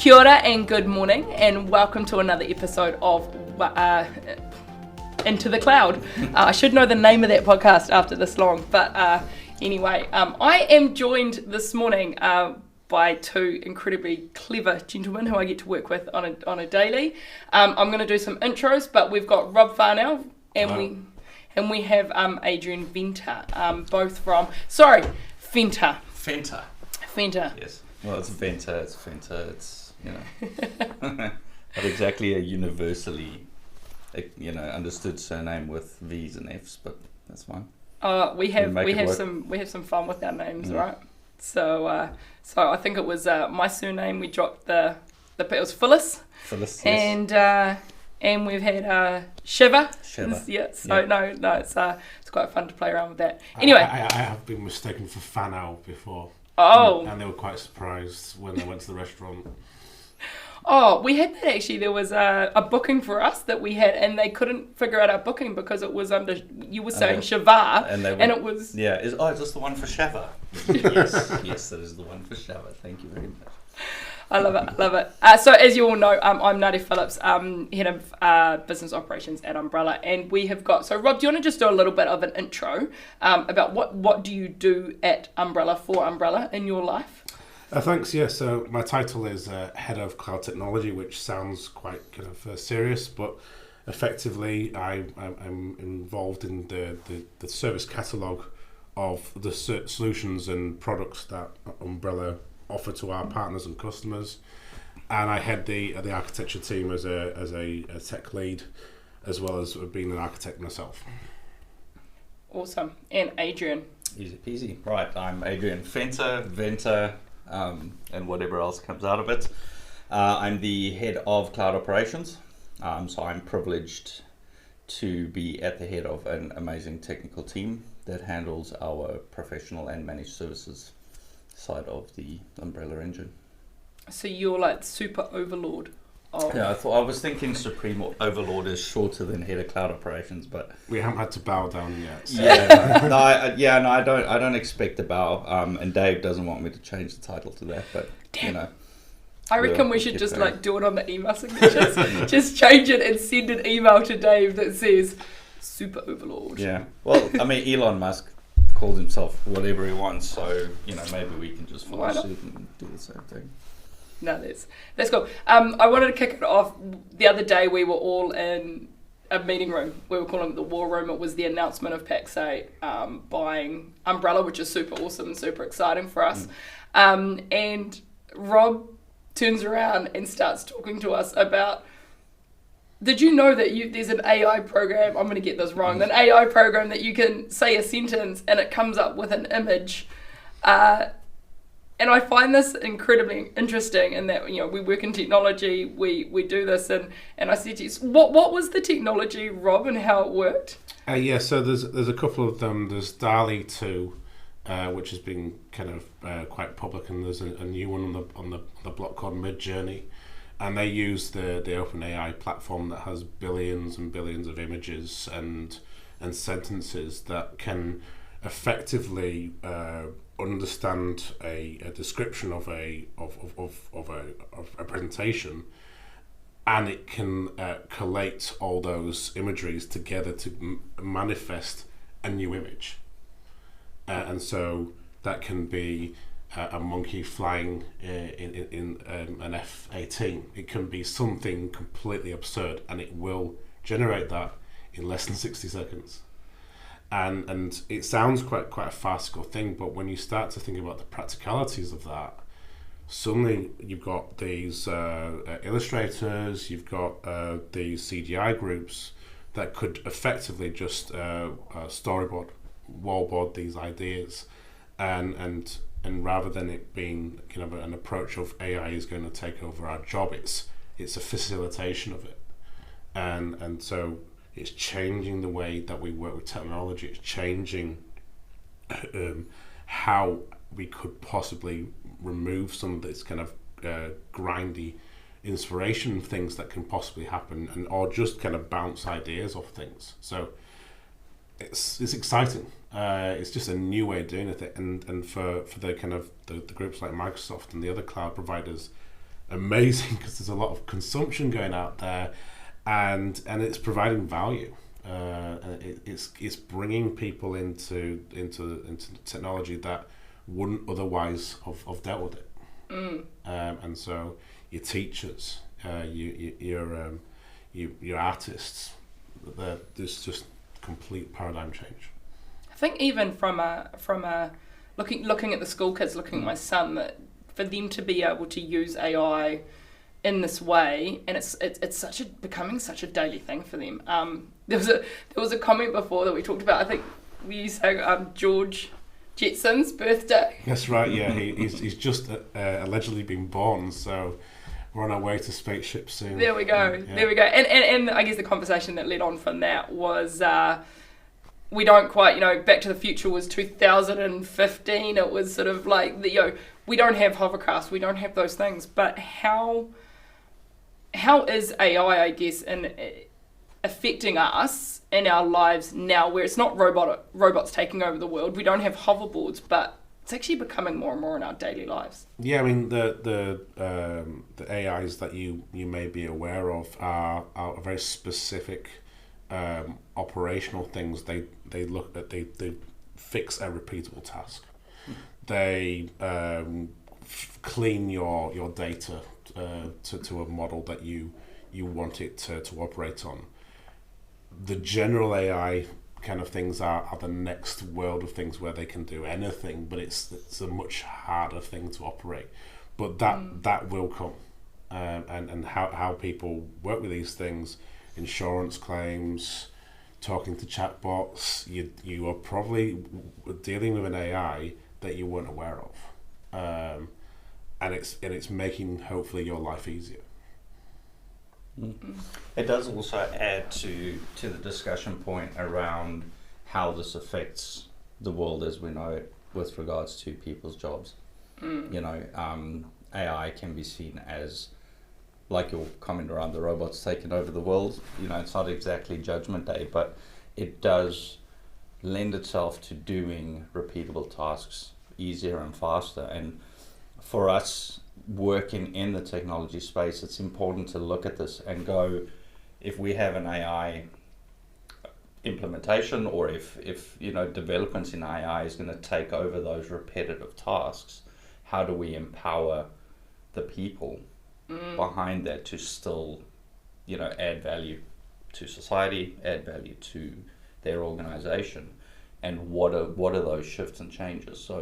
Kia ora and good morning, and welcome to another episode of Into the Cloud. I should know the name of that podcast after this long, but anyway, I am joined this morning by two incredibly clever gentlemen who I get to work with on a daily. I'm going to do some intros, but we've got Rob Farnell and we have Adrian Venter, both from Venter. Yes. Well, it's Venter. It's not exactly a universally understood surname with V's and F's, but that's fine. We have some fun with our names, right? So I think it was my surname. We dropped it was Phillips. Phillips, yes. And we've had Shiva. Yeah. So no, it's quite fun to play around with that. Anyway, I have been mistaken for Farnell before. Oh. And they were quite surprised when they went to the restaurant. Oh, we had that actually. There was a booking for us that we had, and they couldn't figure out our booking because it was under. You were saying Shiva, and it was. Yeah. Is this the one for Shiva? Yes, that is the one for Shiva. Thank you very much. I love it. So as you all know, I'm Nadia Phillips, head of business operations at Umbrellar, and we have got. So Rob, do you want to just do a little bit of an intro about what do you do at Umbrellar for Umbrellar in your life? Thanks. Yeah. So my title is head of cloud technology, which sounds quite kind of serious, but effectively I'm involved in the service catalogue of the solutions and products that Umbrellar offer to our partners and customers, and I head the architecture team as a tech lead, as well as being an architect myself. Awesome. And Adrian. Easy peasy. Right, I'm Adrian Venter, and whatever else comes out of it. I'm the head of cloud operations, so I'm privileged to be at the head of an amazing technical team that handles our professional and managed services side of the Umbrellar engine. So you're like Super Overlord. Yeah, I was thinking Supreme Overlord is shorter than head of cloud operations, but we haven't had to bow down yet. So. I don't expect to bow. And Dave doesn't want me to change the title to that, but I reckon we should just do it on the email signatures. Just change it and send an email to Dave that says Super Overlord. Yeah. Well, I mean, Elon Musk calls himself whatever he wants, so maybe we can just follow suit and do the same thing. No, that's cool. I wanted to kick it off. The other day we were all in a meeting room. We were calling it the war room. It was the announcement of Pax8 buying Umbrellar, which is super awesome and super exciting for us. And Rob turns around and starts talking to us about, did you know that there's an AI program, I'm going to get this wrong, an AI program that you can say a sentence and it comes up with an image. And I find this incredibly interesting in that, we work in technology, we do this, and I said to you, what was the technology, Rob, and how it worked? So there's a couple of them. There's DALL-E 2, which has been kind of quite public, and there's a new one on the block called Midjourney. And they use the OpenAI platform that has billions and billions of images and sentences that can effectively understand a description of a presentation, and it can collate all those imageries together to manifest a new image. And so that can be a monkey flying in an F-18. It can be something completely absurd, and it will generate that in less than 60 seconds. And it sounds quite a farcical thing, but when you start to think about the practicalities of that, suddenly you've got these illustrators, you've got these CGI groups that could effectively just storyboard, wallboard these ideas, and rather than it being kind of an approach of AI is going to take over our job, it's a facilitation of it, and so it's changing the way that we work with technology. It's changing how we could possibly remove some of this kind of grindy inspiration things that can possibly happen, or just kind of bounce ideas off things. So it's exciting. It's just a new way of doing it, and for the kind of the groups like Microsoft and the other cloud providers, amazing because there's a lot of consumption going out there, and it's providing value. It's bringing people into technology that wouldn't otherwise have dealt with it. And so your teachers, your artists, there's just complete paradigm change. I think even from a looking at the school kids, looking at my son, that for them to be able to use AI in this way, and it's becoming such a daily thing for them. There was a comment before that we talked about. I think we sang George Jetson's birthday. That's right. Yeah, he's just allegedly been born, so we're on our way to spaceship soon. There we go. Yeah. There we go. And I guess the conversation that led on from that was we don't quite, Back to the Future was 2015. It was sort of like we don't have hovercrafts, we don't have those things, but how is AI, I guess, in affecting us in our lives now, where it's not robots taking over the world? We don't have hoverboards, but it's actually becoming more and more in our daily lives. Yeah, I mean the AIs that you may be aware of are very specific operational things. They look at they fix a repeatable task. They clean your data to a model that you want it to operate on. The general AI kind of things are the next world of things where they can do anything, but it's a much harder thing to operate. But that will come, and how people work with these things, insurance claims, talking to chatbots, you are probably dealing with an AI that you weren't aware of, and it's making hopefully your life easier. It does also add to the discussion point around how this affects the world as we know it with regards to people's jobs. AI can be seen as, like your comment around the robots taking over the world. It's not exactly Judgment Day, but it does lend itself to doing repeatable tasks easier and faster. And for us working in the technology space, it's important to look at this and go, if we have an AI implementation, or if developments in AI is going to take over those repetitive tasks, how do we empower the people behind that to still add value to society, add value to their organization, and what are those shifts and changes? So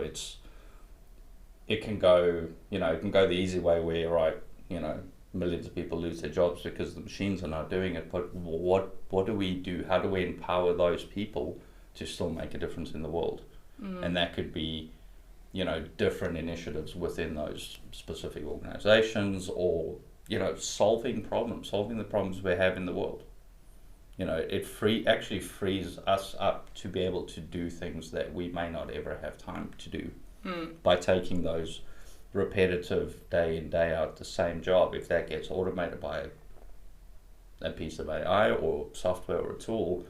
it can go the easy way where millions of people lose their jobs because the machines are not doing it, but what do we do? How do we empower those people to still make a difference in the world? And that could be different initiatives within those specific organizations, or solving the problems we have in the world. It actually frees us up to be able to do things that we may not ever have time to do by taking those repetitive day in day out the same job. If that gets automated by a piece of AI or software or a tool,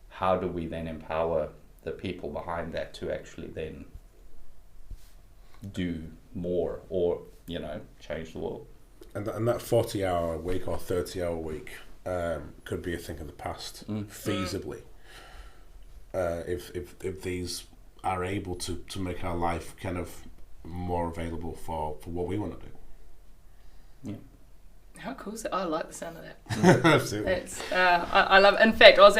how do we then empower the people behind that to actually then do more or change the world? And that 40-hour week or 30-hour week could be a thing of the past, feasibly. If these are able to make our life kind of more available for what we want to do. Yeah. How cool is it? I like the sound of that. Absolutely. It's I love. In fact, I was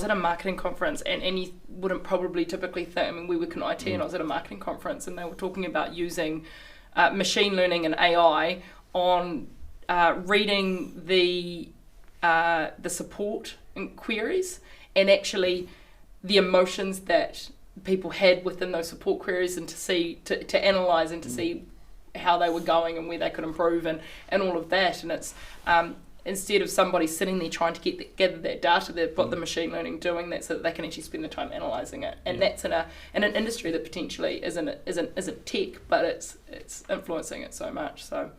at a marketing conference, and you wouldn't probably typically think. I mean, we work in IT, and I was at a marketing conference, and they were talking about using machine learning and AI on reading the support queries, and actually the emotions that people had within those support queries, and to analyze and to see how they were going and where they could improve and all of that. And it's instead of somebody sitting there trying to gather that data, they've got the machine learning doing that so that they can actually spend the time analysing it. And that's in an industry that potentially isn't tech, but it's influencing it so much. So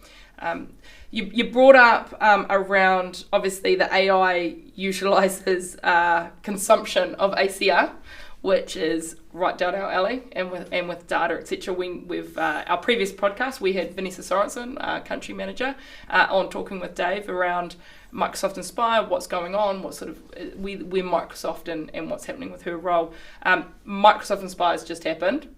you brought up around, obviously, the AI utilises consumption of ACR. which is right down our alley, and with data, etc. We've our previous podcast, we had Vanessa Sorensen, country manager, on talking with Dave around Microsoft Inspire, what's going on, what sort of we're Microsoft and what's happening with her role. Microsoft Inspire has just happened,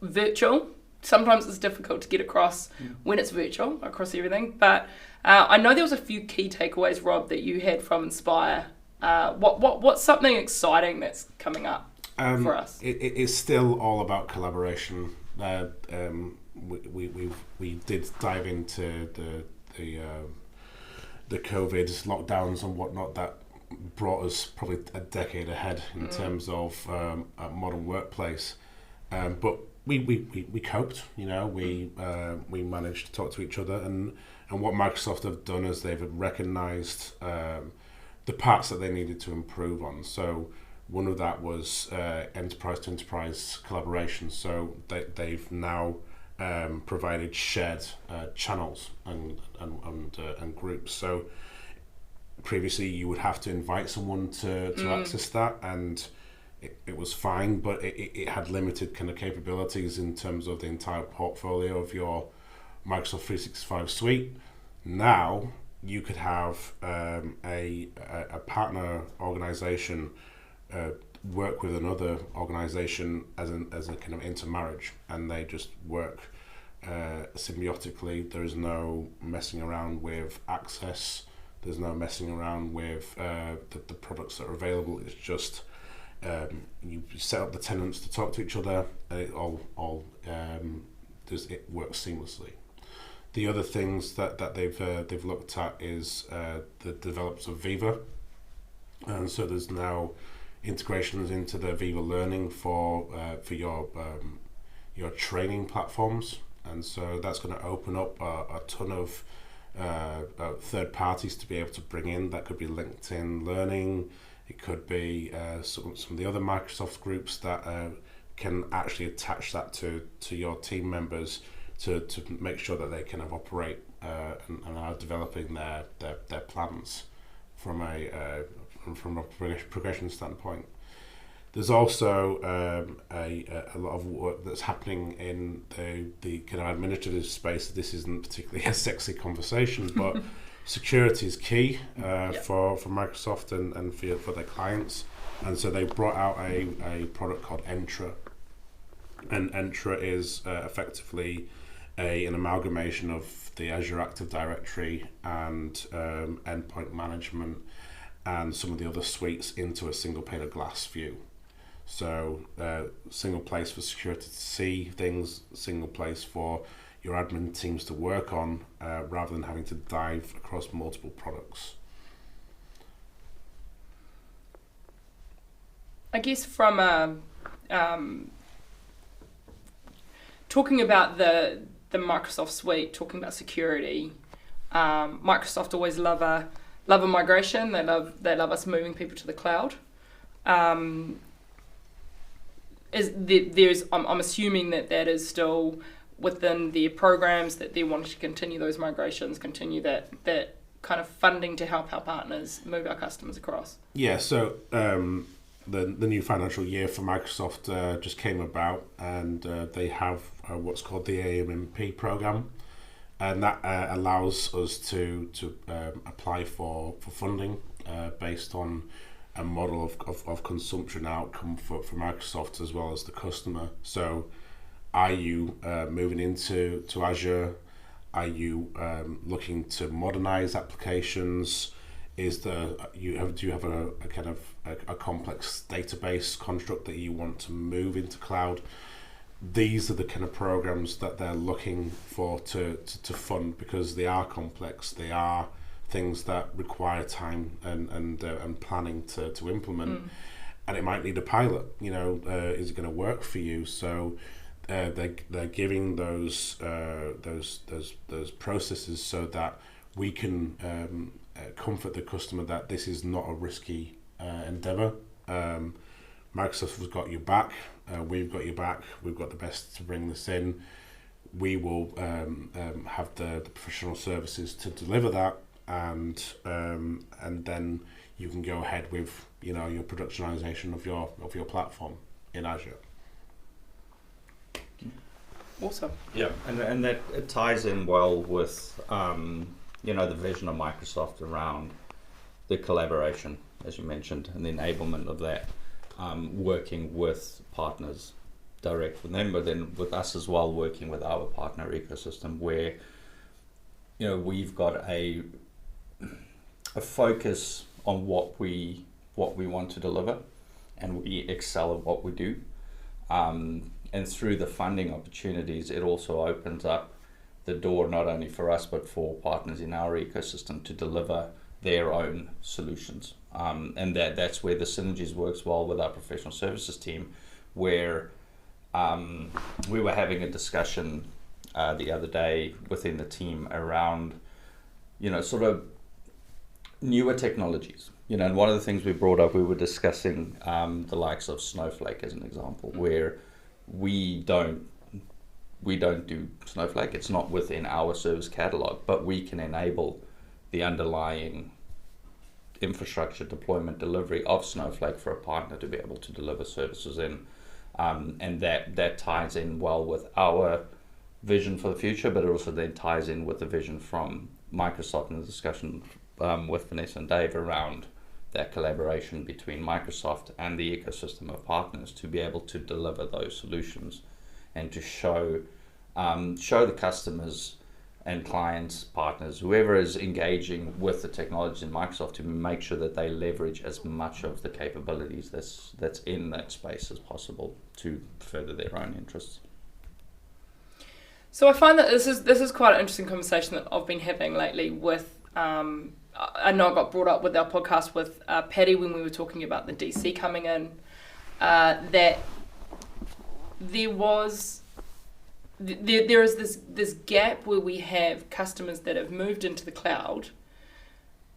virtual. Sometimes it's difficult to get across when it's virtual across everything, but I know there was a few key takeaways, Rob, that you had from Inspire. What's something exciting that's coming up for us? It's still all about collaboration. We did dive into the COVID lockdowns and whatnot that brought us probably a decade ahead in terms of a modern workplace, but we coped. We managed to talk to each other, and what Microsoft have done is they've recognised the parts that they needed to improve on. So one of that was enterprise to enterprise collaboration. So they've now provided shared channels and groups. So previously you would have to invite someone to access that, and it was fine, but it had limited kind of capabilities in terms of the entire portfolio of your Microsoft 365 suite. Now you could have a partner organization work with another organization as a kind of intermarriage, and they just work symbiotically. There is no messing around with access. There's no messing around with the products that are available. It's just you set up the tenants to talk to each other, and it it works seamlessly. The other things that they've looked at is the developers of Viva, and so there's now integrations into the Viva Learning for your training platforms, and so that's going to open up a ton of third parties to be able to bring in. That could be LinkedIn Learning, it could be some of the other Microsoft groups that can actually attach that to your team members to make sure that they kind of operate and are developing their plans from a progression standpoint. There's also a lot of work that's happening in the kind of administrative space. This isn't particularly a sexy conversation, but security is key for Microsoft and for their clients. And so they brought out a product called Entra. And Entra is effectively an amalgamation of the Azure Active Directory and endpoint management and some of the other suites into a single pane of glass view. So single place for security to see things, single place for your admin teams to work on, rather than having to dive across multiple products. I guess from talking about the Microsoft suite, talking about security, Microsoft always love a migration. They love us moving people to the cloud. I'm assuming that is still within their programs, that they want to continue those migrations, continue that kind of funding to help our partners move our customers across. Yeah, so the new financial year for Microsoft just came about, and they have what's called the AMMP program, and that allows us to apply for funding based on a model of consumption outcome for Microsoft as well as the customer. So are you moving into Azure? Are you looking to modernize applications? Do you have a kind of a complex database construct that you want to move into cloud? These are the kind of programs that they're looking for to fund, because they are complex. They are things that require time and planning to implement, and it might need a pilot. Is it going to work for you? So they're giving those processes so that we can comfort the customer that this is not a risky endeavor. Microsoft has got your back. We've got your back. We've got the best to bring this in. We will have the professional services to deliver that, and then you can go ahead with your productionization of your platform in Azure. Awesome. Yeah, and that it ties in well with the vision of Microsoft around the collaboration, as you mentioned, and the enablement of that, working with partners direct with them, but then with us as well, working with our partner ecosystem, where we've got a focus on what we want to deliver, and we excel at what we do. And through the funding opportunities, it also opens up the door not only for us but for partners in our ecosystem to deliver their own solutions. And that's where the synergies works well with our professional services team, where we were having a discussion the other day within the team around sort of newer technologies. And one of the things we brought up, we were discussing the likes of Snowflake as an example, where we don't do Snowflake. It's not within our service catalog, but we can enable the underlying infrastructure deployment delivery of Snowflake for a partner to be able to deliver services in. And that ties in well with our vision for the future, but it also then ties in with the vision from Microsoft and the discussion with Vanessa and Dave around that collaboration between Microsoft and the ecosystem of partners to be able to deliver those solutions and to show the customers and clients, partners, whoever is engaging with the technology in Microsoft, to make sure that they leverage as much of the capabilities that's in that space as possible to further their own interests. So I find that this is quite an interesting conversation that I've been having lately with I know I got brought up with our podcast with Paddy when we were talking about the DC coming in, that there is this gap where we have customers that have moved into the cloud,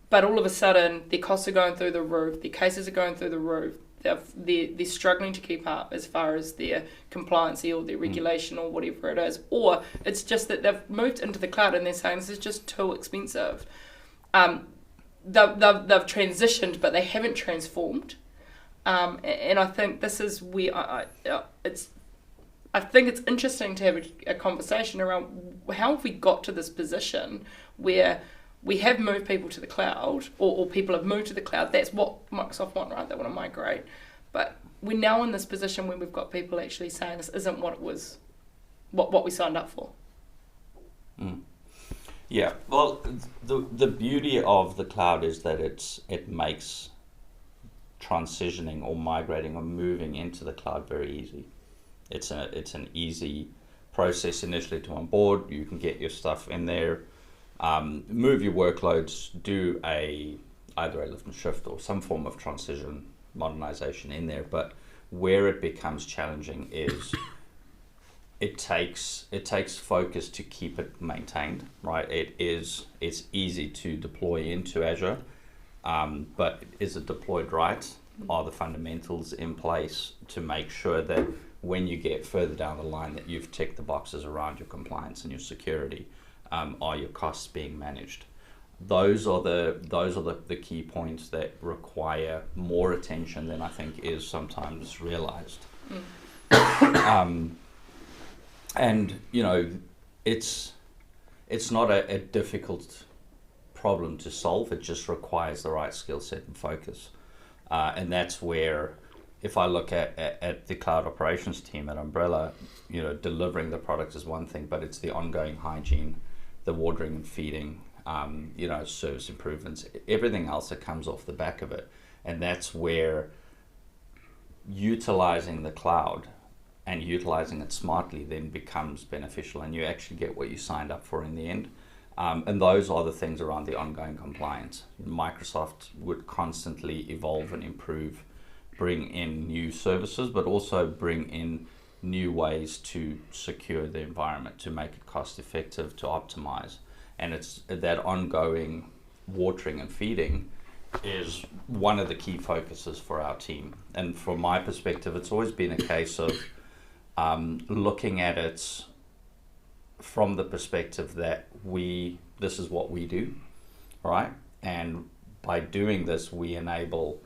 but all of a sudden their costs are going through the roof, their cases are going through the roof, they're struggling to keep up as far as their compliance or their regulation or whatever it is, or it's just that they've moved into the cloud and they're saying this is just too expensive. They've transitioned, but they haven't transformed, and I think this is where I think it's interesting to have a conversation around how have we got to this position where we have moved people to the cloud, or people have moved to the cloud. That's what Microsoft want, right? They want to migrate, but we're now in this position where we've got people actually saying this isn't what it was, what we signed up for. Yeah, well, the beauty of the cloud is that it makes transitioning or migrating or moving into the cloud very easy. It's an easy process initially to onboard. You can get your stuff in there, move your workloads, do either a lift and shift or some form of transition modernization in there. But where it becomes challenging is it takes focus to keep it maintained, right? It's easy to deploy into Azure, but is it deployed right? Are the fundamentals in place to make sure that when you get further down the line that you've ticked the boxes around your compliance and your security? Are your costs being managed? Those are the key points that require more attention than I think is sometimes realized. And it's not a difficult problem to solve. It just requires the right skill set and focus, and that's where, if I look at the cloud operations team at Umbrellar, delivering the product is one thing, but it's the ongoing hygiene, the watering and feeding, service improvements, everything else that comes off the back of it, and that's where utilizing the cloud and utilizing it smartly then becomes beneficial, and you actually get what you signed up for in the end. And those are the things around the ongoing compliance. Microsoft would constantly evolve and improve, bring in new services, but also bring in new ways to secure the environment, to make it cost effective, to optimize. And it's that ongoing watering and feeding is one of the key focuses for our team. And from my perspective, it's always been a case of looking at it from the perspective that this is what we do, right? And by doing this, we enable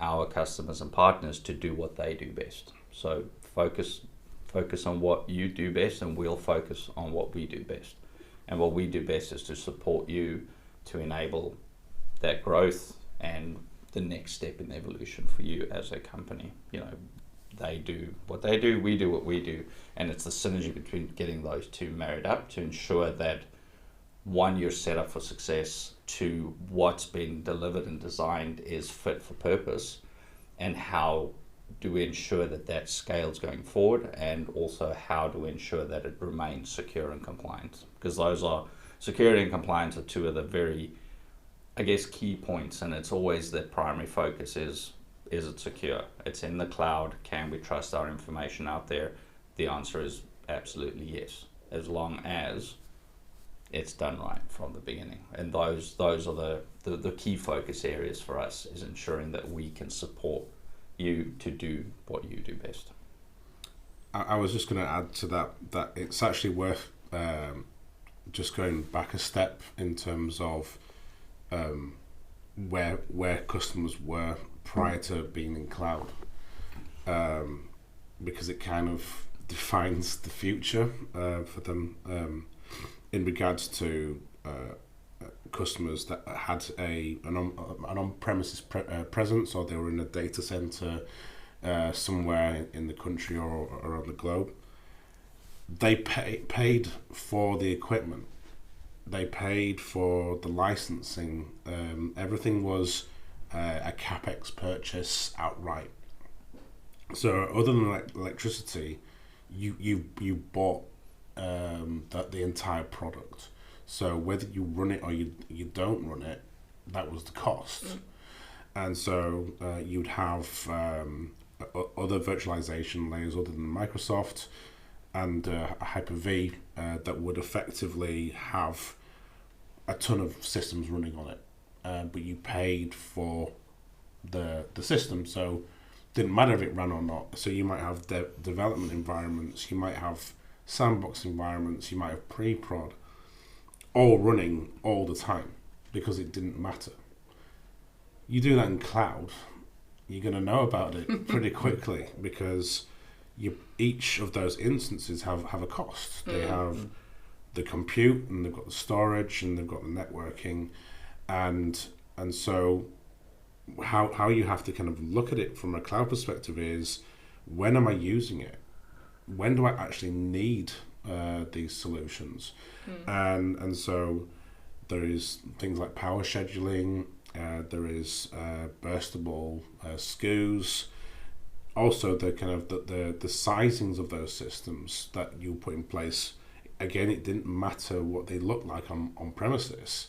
our customers and partners to do what they do best. So focus on what you do best, and we'll focus on what we do best. And what we do best is to support you to enable that growth and the next step in evolution for you as a company. They do what they do, we do what we do, and it's the synergy between getting those two married up to ensure that, one, you're set up for success, two, what's been delivered and designed is fit for purpose, and how do we ensure that scales going forward, and also how do we ensure that it remains secure and compliant, because security and compliance are two of the very, I guess, key points, and it's always the primary focus is it secure? It's in the cloud. Can we trust our information out there? The answer is absolutely yes, as long as it's done right from the beginning. And those are the key focus areas for us, is ensuring that we can support you to do what you do best. I was just going to add to that it's actually worth just going back a step in terms of where customers were prior to being in cloud, because it kind of defines the future for them in regards to customers that had an on-premises presence, or they were in a data center somewhere in the country or around the globe. They paid for the equipment. They paid for the licensing. Everything was a capex purchase outright. So other than electricity, you bought the entire product. So whether you run it or you don't run it, that was the cost. And so you'd have other virtualization layers other than Microsoft and Hyper-V that would effectively have a ton of systems running on it. But you paid for the system, so it didn't matter if it ran or not. So you might have development environments, you might have sandbox environments, you might have pre-prod, all running all the time because it didn't matter. You do that in cloud, you're going to know about it pretty quickly, because each of those instances have a cost. They have the compute, and they've got the storage, and they've got the networking, and so how you have to kind of look at it from a cloud perspective is, when am I using it? When do I actually need these solutions? And so there is things like power scheduling, there is burstable SKUs, also the kind of the sizings of those systems that you put in place. Again, it didn't matter what they look like on premises,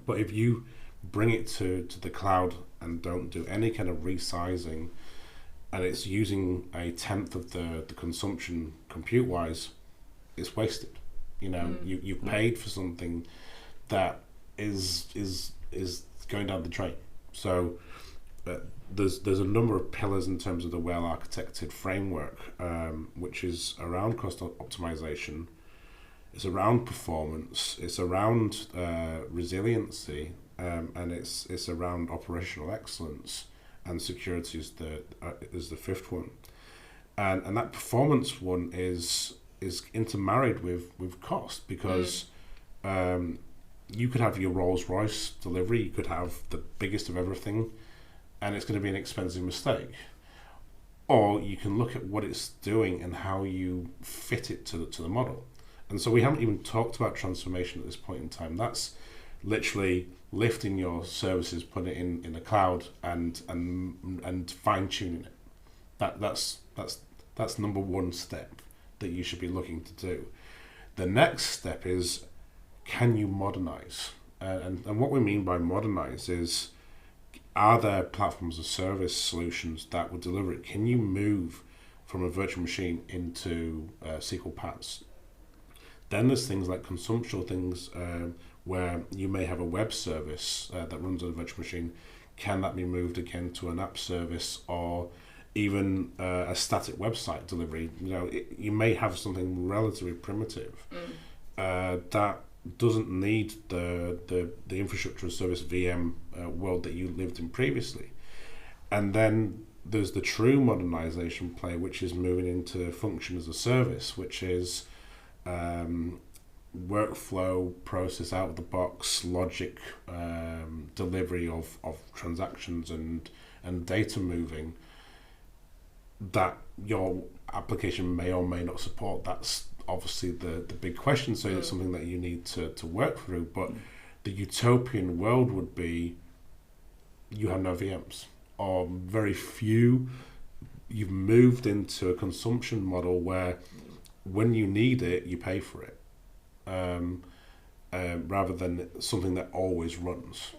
but if you bring it to the cloud and don't do any kind of resizing, and it's using a tenth of the consumption compute wise, it's wasted. You paid for something that is going down the drain. So there's a number of pillars in terms of the well architected framework, which is around cost optimization, it's around performance, it's around resiliency, and it's around operational excellence, and security is the fifth one. And that performance one is intermarried with cost, because you could have your Rolls-Royce delivery, you could have the biggest of everything, and it's going to be an expensive mistake. Or you can look at what it's doing and how you fit it to the model. And so we haven't even talked about transformation at this point in time. That's literally lifting your services, putting it in the cloud, and fine-tuning it. That's number one step that you should be looking to do. The next step is, can you modernize? And what we mean by modernize is, are there platforms of service solutions that would deliver it? Can you move from a virtual machine into SQL paths? Then there's things like consumptional things where you may have a web service that runs on a virtual machine. Can that be moved again to an app service, or even a static website delivery? You may have something relatively primitive that doesn't need the infrastructure as service VM world that you lived in previously. And then there's the true modernization play, which is moving into function as a service, which is workflow, process out of the box, logic, delivery of transactions and data moving that your application may or may not support. That's obviously the big question. So it's something that you need to work through. But the utopian world would be you have no VMs or very few. You've moved into a consumption model where when you need it, you pay for it, rather than something that always runs.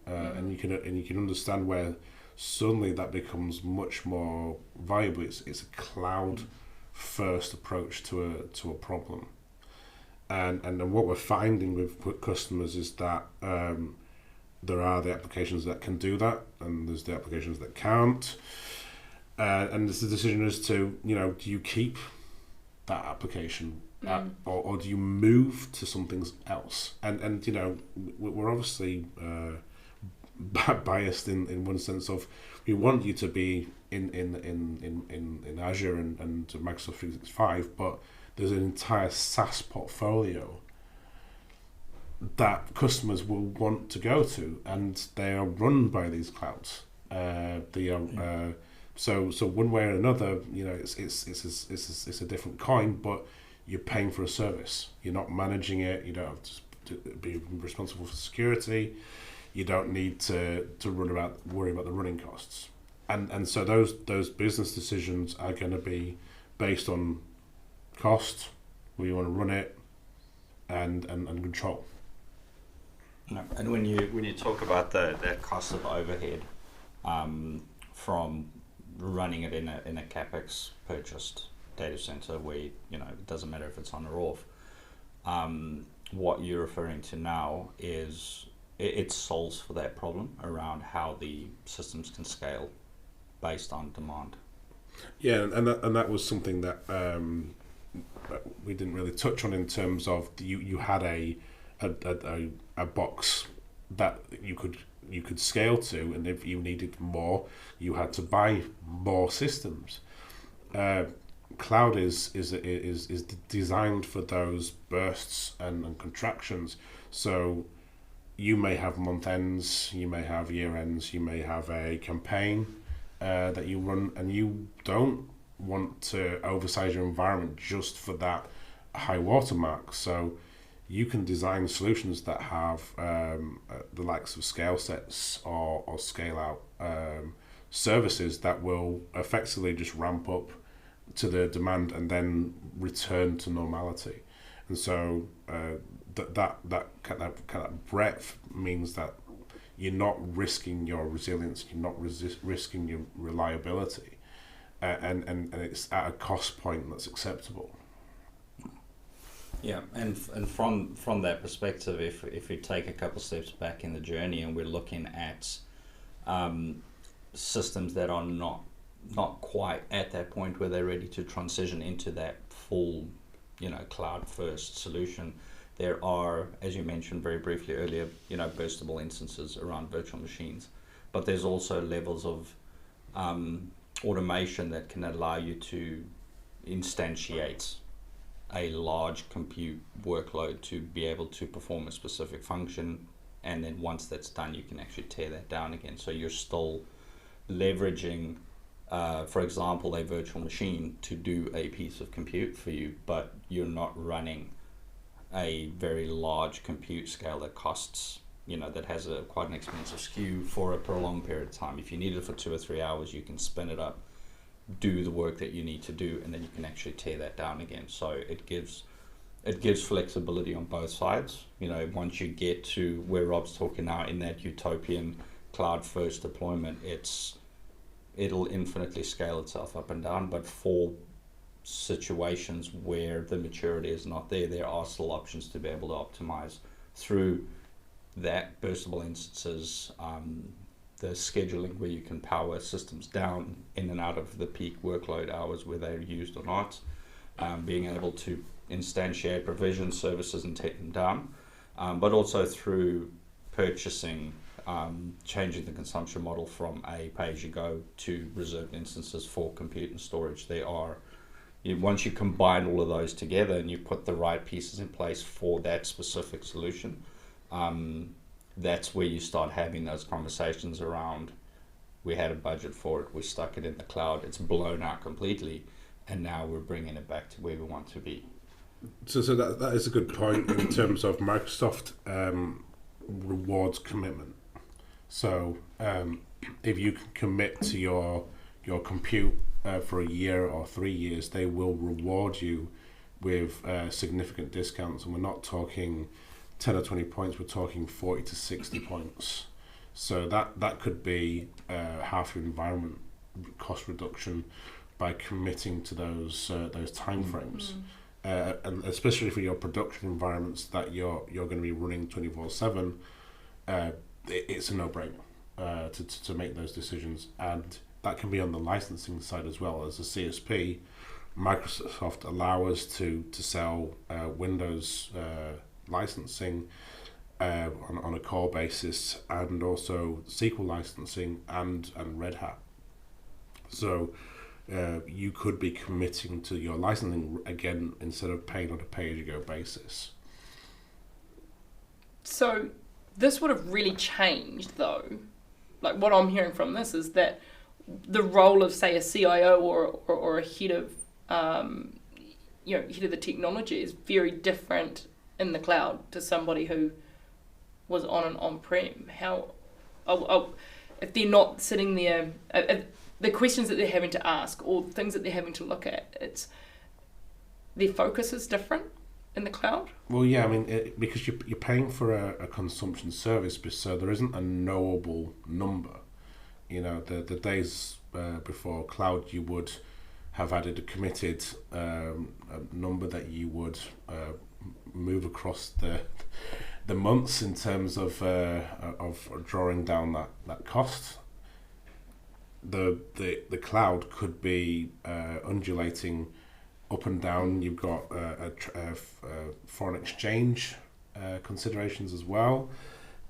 And you can understand where suddenly that becomes much more viable. It's a cloud first approach to a problem, and what we're finding with customers is that there are the applications that can do that, and there's the applications that can't, and it's the decision as to, do you keep that application or do you move to something else? And we're obviously biased in one sense of we want you to be in Azure and Microsoft 365, but there's an entire SaaS portfolio that customers will want to go to, and they are run by these clouds. They are so one way or another, it's a different coin, but you're paying for a service. You're not managing it. You don't have to be responsible for security. You don't need to worry about the running costs, and so those business decisions are going to be based on cost, where you want to run it, and control. And when you talk about that cost of overhead, from running it in a capex purchased data center where it doesn't matter if it's on or off, what you're referring to now is it solves for that problem around how the systems can scale based on demand. Yeah, and that was something that we didn't really touch on in terms of you had a box that you could scale to, and if you needed more, you had to buy more systems. Cloud is designed for those bursts and contractions. So you may have month ends, you may have year ends, you may have a campaign that you run, and you don't want to oversize your environment just for that high watermark. So you can design solutions that have the likes of scale sets or scale out services that will effectively just ramp up to the demand and then return to normality. And so that kind of breadth means that you're not risking your resilience, you're not risking your reliability, and it's at a cost point that's acceptable. Yeah, and from that perspective, if we take a couple steps back in the journey and we're looking at systems that are not quite at that point where they're ready to transition into that full, cloud first solution, there are, as you mentioned very briefly earlier, burstable instances around virtual machines, but there's also levels of automation that can allow you to instantiate a large compute workload to be able to perform a specific function, and then once that's done, you can actually tear that down again. So you're still leveraging, for example, a virtual machine to do a piece of compute for you, but you're not running a very large compute scale that costs, that has quite an expensive SKU for a prolonged period of time. If you need it for 2 or 3 hours, you can spin it up, do the work that you need to do, and then you can actually tear that down again. So it gives flexibility on both sides. Once you get to where Rob's talking now in that utopian cloud first deployment, it'll infinitely scale itself up and down, but for situations where the maturity is not there are still options to be able to optimize through that burstable instances, the scheduling where you can power systems down in and out of the peak workload hours where they're used or not, being able to instantiate provision services and take them down, but also through purchasing, changing the consumption model from a pay-as-you-go to reserved instances for compute and storage. Once you combine all of those together and you put the right pieces in place for that specific solution, that's where you start having those conversations around, we had a budget for it, we stuck it in the cloud, it's blown out completely, and now we're bringing it back to where we want to be. So that is a good point in terms of Microsoft rewards commitment. So if you can commit to your compute for a year or 3 years, they will reward you with significant discounts, and we're not talking 10 or 20 points, we're talking 40 to 60 points. So that could be half your environment cost reduction by committing to those timeframes. And especially for your production environments that you're going to be running 24/7, it's a no-brainer to make those decisions. And that can be on the licensing side as well. As a CSP, Microsoft allow us to sell Windows licensing on a core basis, and also SQL licensing and Red Hat. So you could be committing to your licensing again instead of paying on a pay-as-you-go basis. So this would have really changed, though. Like, what I'm hearing from this is that the role of, say, a CIO or a head of head of the technology is very different in the cloud to somebody who was on an on-prem. If they're not sitting there, the questions that they're having to ask or things that they're having to look at, their focus is different in the cloud? Well, yeah, I mean, because you're paying for a consumption service, so there isn't a knowable number. You know, the days before cloud, you would have added a committed number that you would move across the months in terms of drawing down that cost. The cloud could be undulating up and down. You've got foreign exchange considerations as well,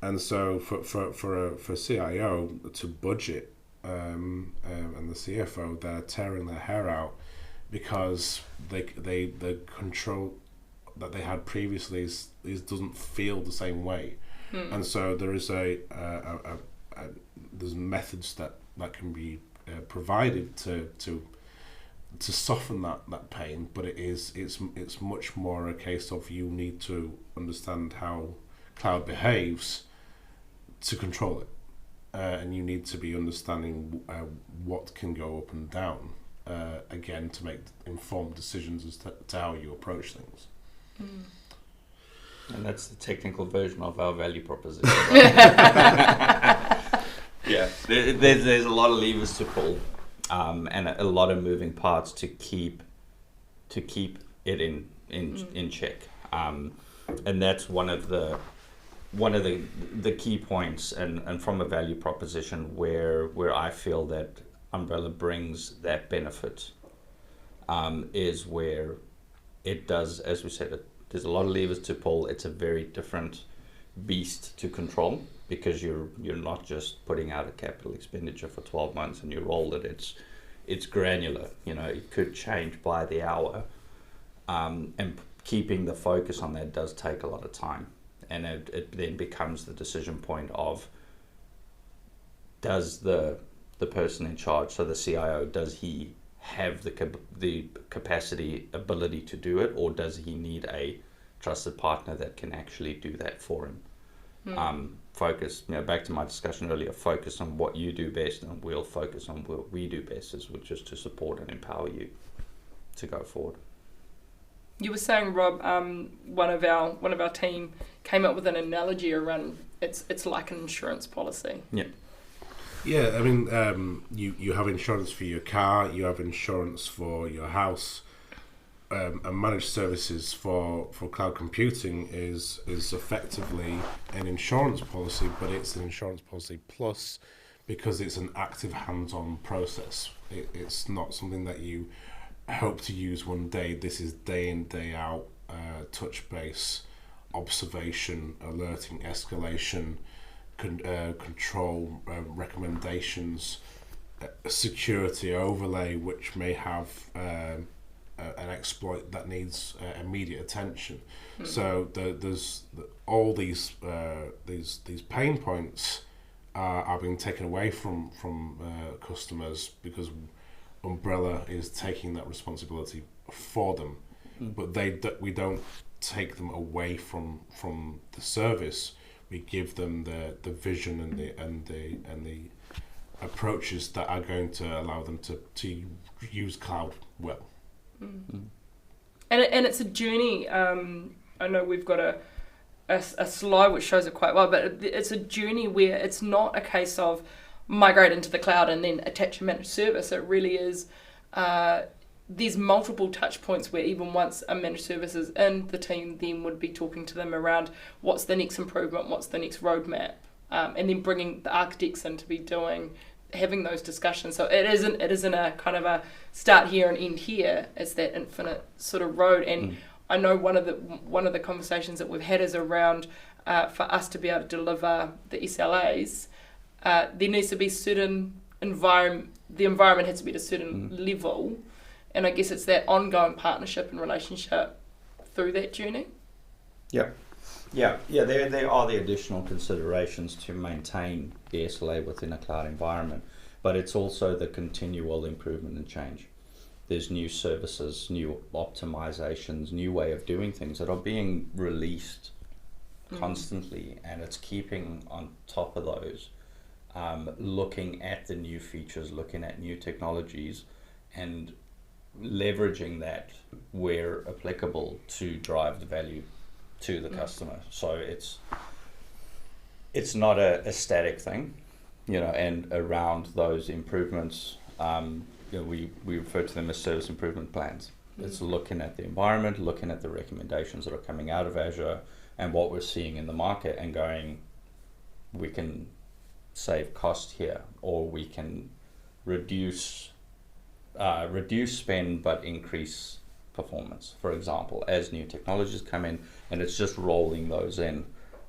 and so for CIO to budget and the CFO, they're tearing their hair out because the control that they had previously is doesn't feel the same way, and so there is there's methods that can be provided to soften that pain, but it's much more a case of you need to understand how cloud behaves to control it, and you need to be understanding what can go up and down again to make informed decisions as to how you approach things. And that's the technical version of our value proposition. Yeah, there's a lot of levers to pull, and a lot of moving parts to keep it in check, and that's one of the key points, and from a value proposition where I feel that Umbrella brings that benefit, is where it does, as we said, there's a lot of levers to pull. It's a very different beast to control, because you're not just putting out a capital expenditure for 12 months and you roll it. It's granular. You know, it could change by the hour, and keeping the focus on that does take a lot of time. And it then becomes the decision point of, does the person in charge, so the CIO, does he have the capacity, ability to do it, or does he need a trusted partner that can actually do that for him? Focus, back to my discussion earlier, focus on what you do best, and we'll focus on what we do best, which is to support and empower you to go forward. You were saying, Rob, one of our team came up with an analogy around it's like an insurance policy. Yeah. Yeah, I mean, you have insurance for your car, you have insurance for your house, and managed services for cloud computing is effectively an insurance policy, but it's an insurance policy plus, because it's an active hands-on process. It's not something that you hope to use one day. This is day in, day out touch base observation, alerting, escalation, control, recommendations, security overlay, which may have an exploit that needs immediate attention. So there's all these pain points are being taken away from customers because Umbrella is taking that responsibility for them, but we don't take them away from the service. We give them the vision and the approaches that are going to allow them to use cloud well. And it's a journey. I know we've got a slide which shows it quite well, but it's a journey where it's not a case of migrate into the cloud and then attach a managed service. It really is, there's multiple touch points where even once a managed service is in, the team then would be talking to them around what's the next improvement, what's the next roadmap, and then bringing the architects in to be having those discussions. So it isn't a kind of a start here and end here. It's that infinite sort of road. And I know one of the conversations that we've had is around for us to be able to deliver the SLAs, there needs to be certain the environment has to be at a certain level, and I guess it's that ongoing partnership and relationship through that journey. Yeah. There are the additional considerations to maintain the SLA within a cloud environment, but it's also the continual improvement and change. There's new services, new optimizations, new way of doing things that are being released constantly, and it's keeping on top of those, looking at the new features, looking at new technologies, and leveraging that where applicable to drive the value to the customer. So it's not a static thing, and around those improvements, we refer to them as service improvement plans. It's looking at the environment, looking at the recommendations that are coming out of Azure and what we're seeing in the market and going, we can save cost here, or we can reduce spend but increase performance, for example, as new technologies come in, and it's just rolling those in,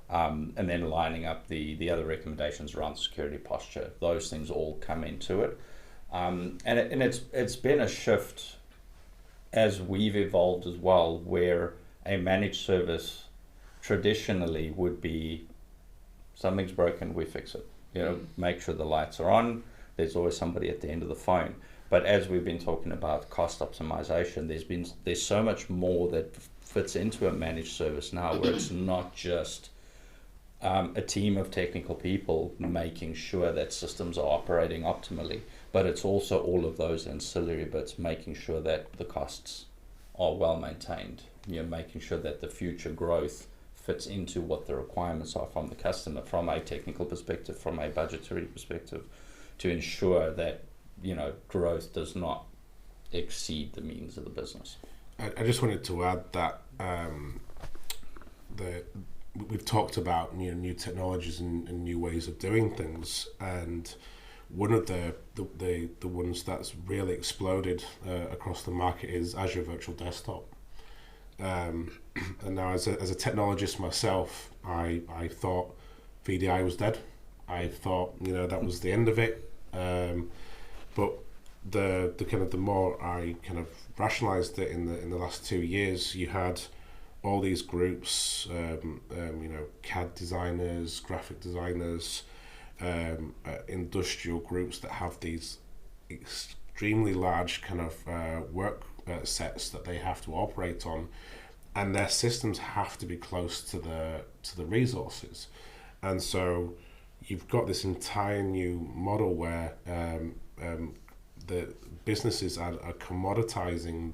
and then lining up the other recommendations around security posture. Those things all come into it, and it's been a shift as we've evolved as well, where a managed service traditionally would be something's broken, we fix it. Make sure the lights are on. There's always somebody at the end of the phone. But as we've been talking about cost optimization, there's so much more that fits into a managed service now, where it's not just a team of technical people making sure that systems are operating optimally, but it's also all of those ancillary bits, making sure that the costs are well maintained, making sure that the future growth fits into what the requirements are from the customer, from a technical perspective, from a budgetary perspective, to ensure that growth does not exceed the means of the business. I just wanted to add that we've talked about new technologies and new ways of doing things, and one of the ones that's really exploded across the market is Azure Virtual Desktop. And now, as a technologist myself, I thought VDI was dead. I thought that was the end of it. But the more I kind of rationalized it in the last 2 years, you had all these groups, CAD designers, graphic designers, industrial groups that have these extremely large kind of work sets that they have to operate on, and their systems have to be close to the resources, and so you've got this entire new model where the businesses are commoditizing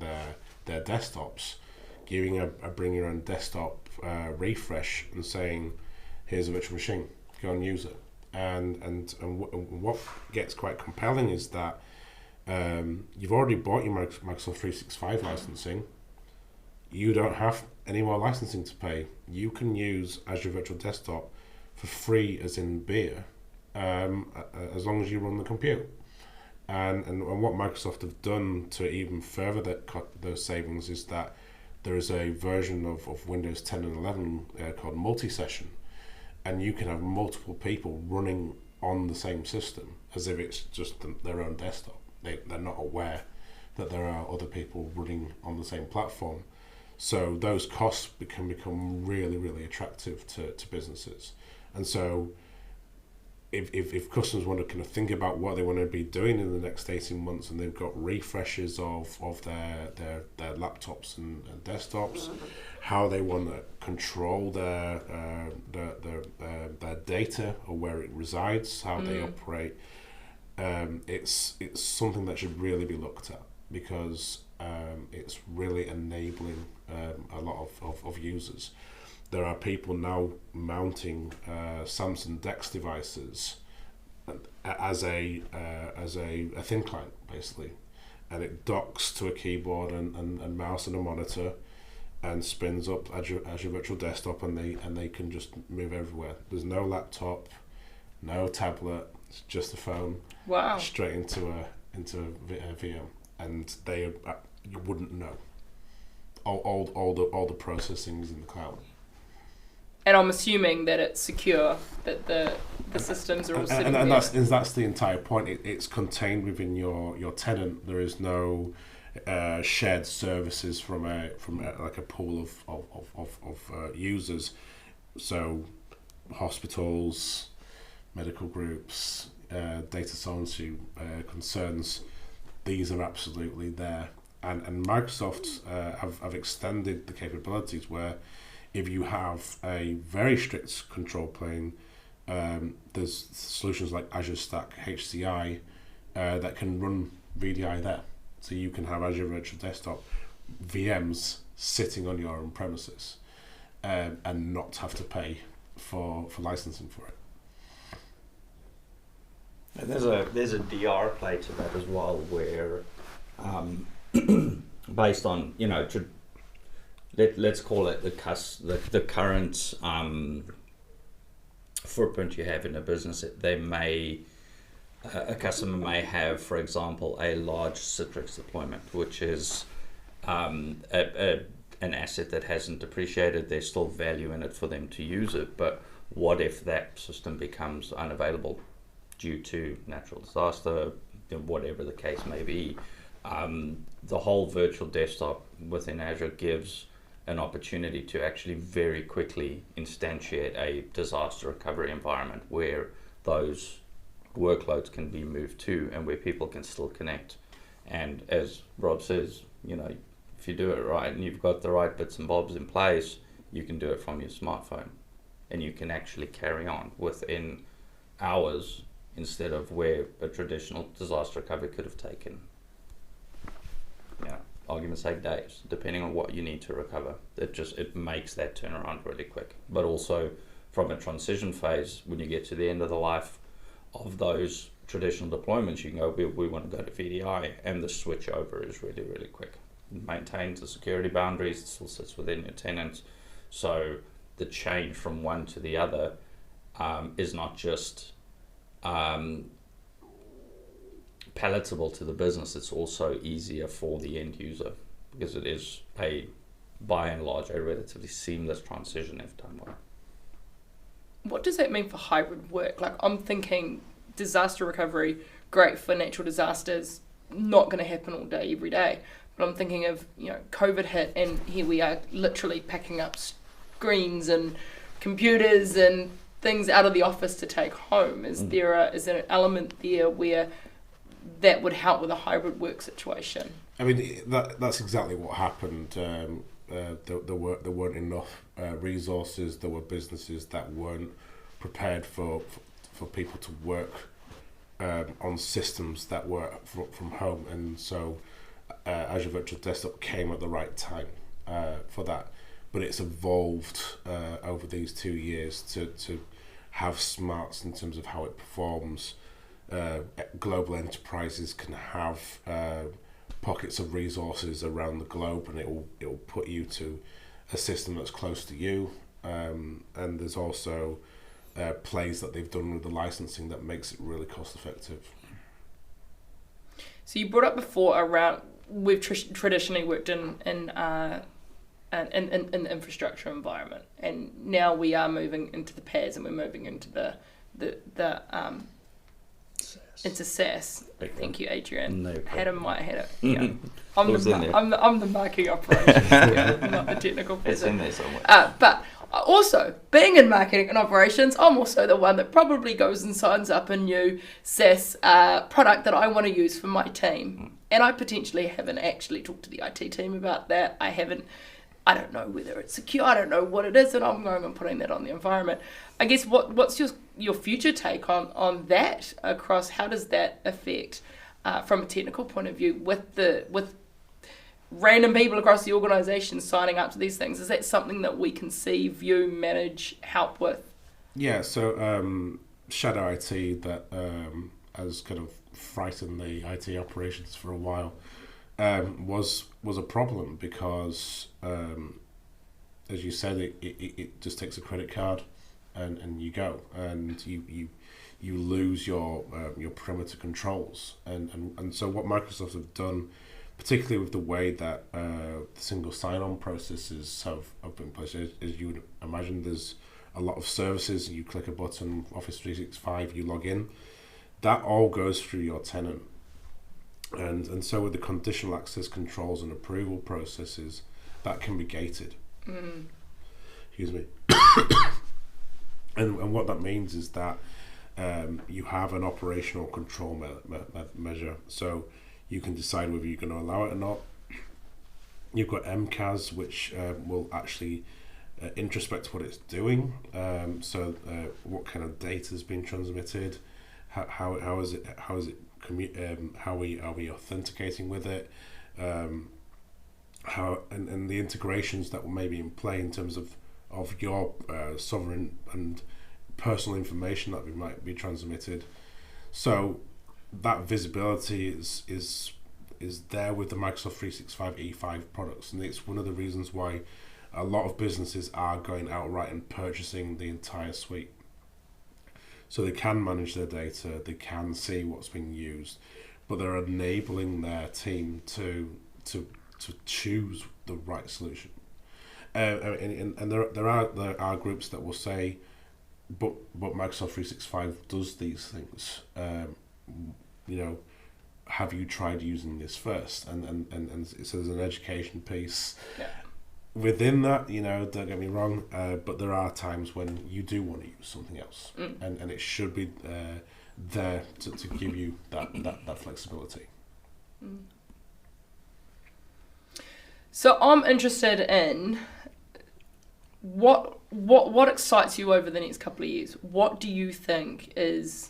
their desktops, giving a bring your own desktop refresh and saying, here's a virtual machine, go and use it. And what gets quite compelling is that you've already bought your Microsoft 365 licensing. You don't have any more licensing to pay. You can use Azure Virtual Desktop for free, as in beer, as long as you run the compute. And what Microsoft have done to even further those savings is that there is a version of Windows 10 and 11 called multi-session, and you can have multiple people running on the same system as if it's just their own desktop. They're not aware that there are other people running on the same platform. So those costs can become really, really attractive to businesses. And so if customers want to kind of think about what they want to be doing in the next 18 months, and they've got refreshes of their laptops and desktops, how they want to control their data or where it resides, how they operate, it's something that should really be looked at, because it's really enabling a lot of users. There are people now mounting Samsung DeX devices as a thin client, basically, and it docks to a keyboard and mouse and a monitor, and spins up Azure Virtual Desktop, and they can just move everywhere. There's no laptop, no tablet, it's just a phone. Wow! Straight into a VM, and you wouldn't know. All the processing is in the cloud. And I'm assuming that it's secure, that the systems are all sitting there. And that's the entire point. It's contained within your tenant. There is no shared services from like a pool of users. So hospitals, medical groups, data sovereignty concerns, these are absolutely there. And Microsoft have extended the capabilities where, if you have a very strict control plane, there's solutions like Azure Stack HCI that can run VDI there. So you can have Azure Virtual Desktop VMs sitting on your own premises and not have to pay for licensing for it. And there's a DR play to that as well, where based on, let's call it the current footprint you have in a business. A customer may have, for example, a large Citrix deployment, which is an asset that hasn't depreciated. There's still value in it for them to use it, but what if that system becomes unavailable due to natural disaster, whatever the case may be? The whole virtual desktop within Azure gives an opportunity to actually very quickly instantiate a disaster recovery environment where those workloads can be moved to, and where people can still connect. And as Rob says, if you do it right and you've got the right bits and bobs in place, you can do it from your smartphone, and you can actually carry on within hours instead of where a traditional disaster recovery could have taken, argument's sake, days, depending on what you need to recover. It makes that turnaround really quick. But also from a transition phase, when you get to the end of the life of those traditional deployments, you can go, we want to go to VDI, and the switch over is really, really quick. It maintains the security boundaries, it still sits within your tenant. So the change from one to the other is not just palatable to the business, it's also easier for the end user, because it is by and large a relatively seamless transition if done well. What does that mean for hybrid work? Like, I'm thinking disaster recovery, great for natural disasters, not going to happen all day every day. But I'm thinking of, COVID hit, and here we are literally packing up screens and computers and things out of the office to take home. Is there an element there where that would help with a hybrid work situation? I mean, that's exactly what happened. There weren't enough resources. There were businesses that weren't prepared for people to work on systems that were from home, and so Azure Virtual Desktop came at the right time for that. But it's evolved over these 2 years to have smarts in terms of how it performs. Global enterprises can have pockets of resources around the globe, and it will put you to a system that's close to you. And there's also plays that they've done with the licensing that makes it really cost effective. So you brought up before around, we've traditionally worked in in the infrastructure environment. And now we are moving into the PaaS, and we're moving into the into SaaS. Thank you, Adrian. No problem. Had it. Yeah. I'm Was in there. I'm the marketing operations, I'm not the technical It's in person. there somewhere. But also, being in marketing and operations, I'm also the one that probably goes and signs up a new SaaS product that I want to use for my team. And I potentially haven't actually talked to the IT team about that. I don't know whether it's secure, I don't know what it is, and I'm going and putting that on the environment. I guess what's your future take on that across, how does that affect from a technical point of view with random people across the organisation signing up to these things? Is that something that we can see, view, manage, help with? Yeah, so shadow IT that has kind of frightened the IT operations for a while was a problem because, as you said, it just takes a credit card and you go, and you lose your perimeter controls, and so what Microsoft have done, particularly with the way that the single sign-on processes have been placed, as you would imagine, there's a lot of services. You click a button, Office 365, you log in. That all goes through your tenant. And so with the conditional access controls and approval processes, that can be gated. Excuse me. And what that means is that you have an operational control measure. So you can decide whether you're going to allow it or not. You've got MCAS, which will actually introspect what it's doing. So what kind of data has been transmitted? How is it how are we authenticating with it? How and the integrations that may be in play in terms of your sovereign and personal information that might be transmitted. So that visibility is there with the Microsoft 365 E5 products, and it's one of the reasons why a lot of businesses are going outright and purchasing the entire suite. So they can manage their data, they can see what's being used, but they're enabling their team to choose the right solution. And there are groups that will say, but Microsoft 365 does these things. Have you tried using this first? And so there's an education piece. Yeah. Within that, don't get me wrong, but there are times when you do want to use something else, and it should be there to give you that flexibility. So I'm interested in what excites you over the next couple of years. What do you think is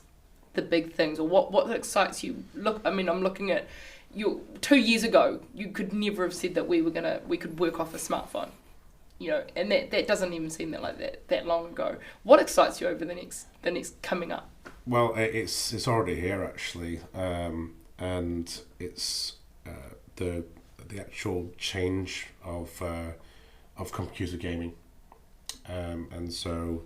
the big things, or what excites you? I'm looking at you. 2 years ago, you could never have said that we could work off a smartphone, and that doesn't even seem that long ago. What excites you over the next coming up? Well, it's already here actually, and it's the actual change of computer gaming, and so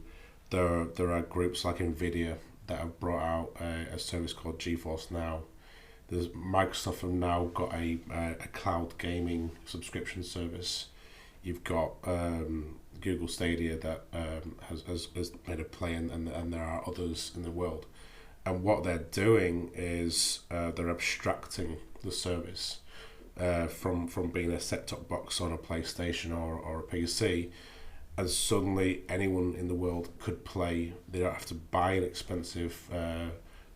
there are groups like NVIDIA that have brought out a service called GeForce Now. Microsoft have now got a cloud gaming subscription service. You've got Google Stadia that has made a play, and there are others in the world. And what they're doing is they're abstracting the service from being a set-top box on a PlayStation or a PC, and suddenly anyone in the world could play. They don't have to buy an expensive